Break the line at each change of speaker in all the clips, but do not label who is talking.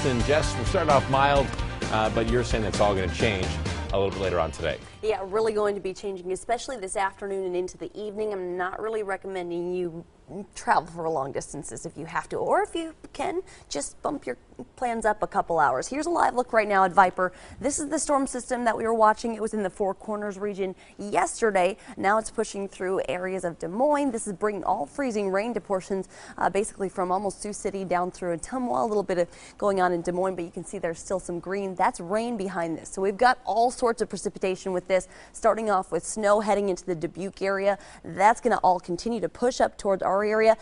And Jess, we'll start off mild, but you're saying that's all going to change a little bit later on today.
Yeah, really going to be changing, especially this afternoon and into the evening. I'm not really recommending you travel for long distances if you have to, or if you can, just bump your plans up a couple hours. Here's a live look right now at Viper. This is the storm system that we were watching. It was in the Four Corners region yesterday. Now it's pushing through areas of Des Moines. This is bringing all freezing rain to portions basically from almost Sioux City down through Ottumwa. A little bit of going on in Des Moines, but you can see there's still some green. That's rain behind this. So we've got all sorts of precipitation with this, starting off with snow heading into the Dubuque area. That's going to all continue to push up towards our area.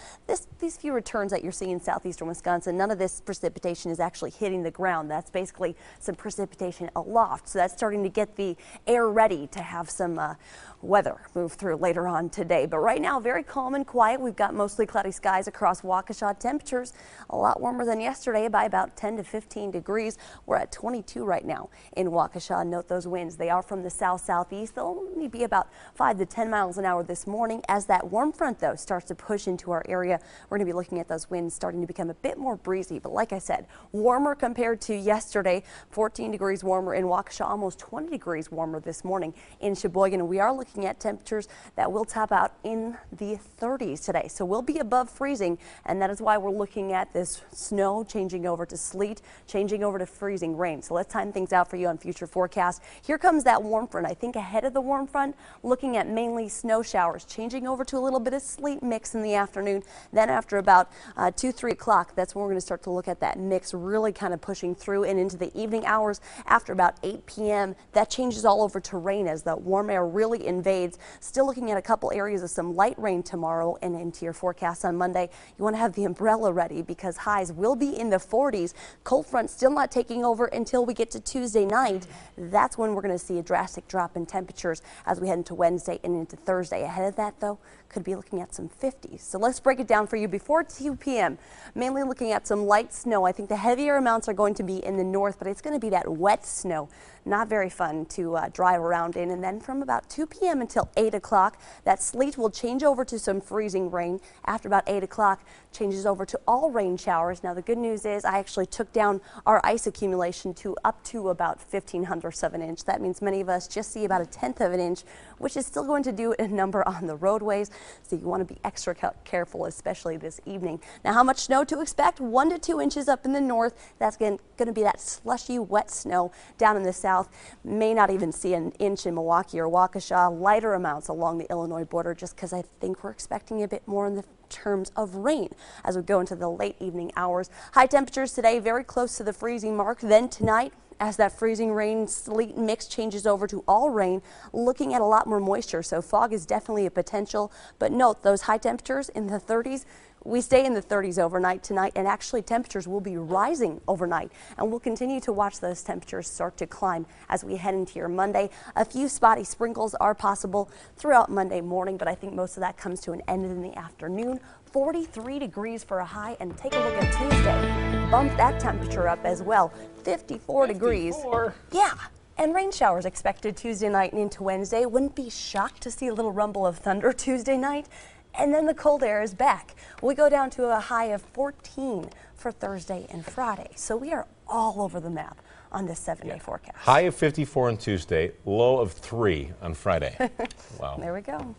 These few returns that you're seeing in southeastern Wisconsin, none of this precipitation is actually hitting the ground. That's basically some precipitation aloft. So that's starting to get the air ready to have some weather move through later on today. But right now, very calm and quiet. We've got mostly cloudy skies across Waukesha. Temperatures a lot warmer than yesterday by about 10 to 15 degrees. We're at 22 right now in Waukesha. Note those winds. They are from the south-southeast. They'll only be about 5 to 10 miles an hour this morning. As that warm front, though, starts to push into our area, we're going to be looking at those winds starting to become a bit more breezy. But like I said, warmer compared to yesterday. 14 degrees warmer in Waukesha, almost 20 degrees warmer this morning in Sheboygan. We are looking at temperatures that will top out in the 30s today. So we'll be above freezing, and that is why we're looking at this snow changing over to sleet, changing over to freezing rain. So let's time things out for you on future forecasts. Here comes that warm front. I think ahead of the warm front, looking at mainly snow showers, changing over to a little bit of sleet mix in the afternoon. Then after about 2-3 o'clock, that's when we're going to start to look at that mix really kind of pushing through and into the evening hours. After about 8 p.m., that changes all over to rain as the warm air really invades. Still looking at a couple areas of some light rain tomorrow and into your forecast on Monday. You want to have the umbrella ready because highs will be in the 40s. Cold front still not taking over until we get to Tuesday night. That's when we're going to see a drastic drop in temperatures as we head into Wednesday and into Thursday. Ahead of that, though, could be looking at some 50s. So let's break it down for you before 2 p.m. Mainly looking at some light snow. I think the heavier amounts are going to be in the north, but it's going to be that wet snow. Not very fun to drive around in. And then from about 2 p.m. until 8 o'clock, that sleet will change over to some freezing rain. After about 8 o'clock, changes over to all rain showers. Now the good news is I actually took down our ice accumulation to up to about 1/1500ths of an inch. That means many of us just see about 1/10 of an inch, which is still going to do a number on the roadways. So you want to be extra careful, especially this evening. Now how much snow to expect? 1 to 2 inches up in the north. That's going to be that slushy wet snow down in the south. May not even see an inch in Milwaukee or Waukesha. Lighter amounts along the Illinois border just because I think we're expecting a bit more in the terms of rain as we go into the late evening hours. High temperatures today very close to the freezing mark. Then tonight, as that freezing rain sleet mix changes over to all rain, looking at a lot more moisture. So fog is definitely a potential, but note those high temperatures in the 30s. We stay in the 30s overnight tonight, and actually temperatures will be rising overnight, and we'll continue to watch those temperatures start to climb as we head into your Monday. A few spotty sprinkles are possible throughout Monday morning, but I think most of that comes to an end in the afternoon. 43 degrees for a high, and take a look at Tuesday. Bump that temperature up as well. 54 degrees. Yeah. And rain showers expected Tuesday night and into Wednesday. Wouldn't be shocked to see a little rumble of thunder Tuesday night. And then the cold air is back. We go down to a high of 14 for Thursday and Friday. So we are all over the map on this 7-day forecast.
High of 54 on Tuesday, low of 3 on Friday. Wow.
There we go.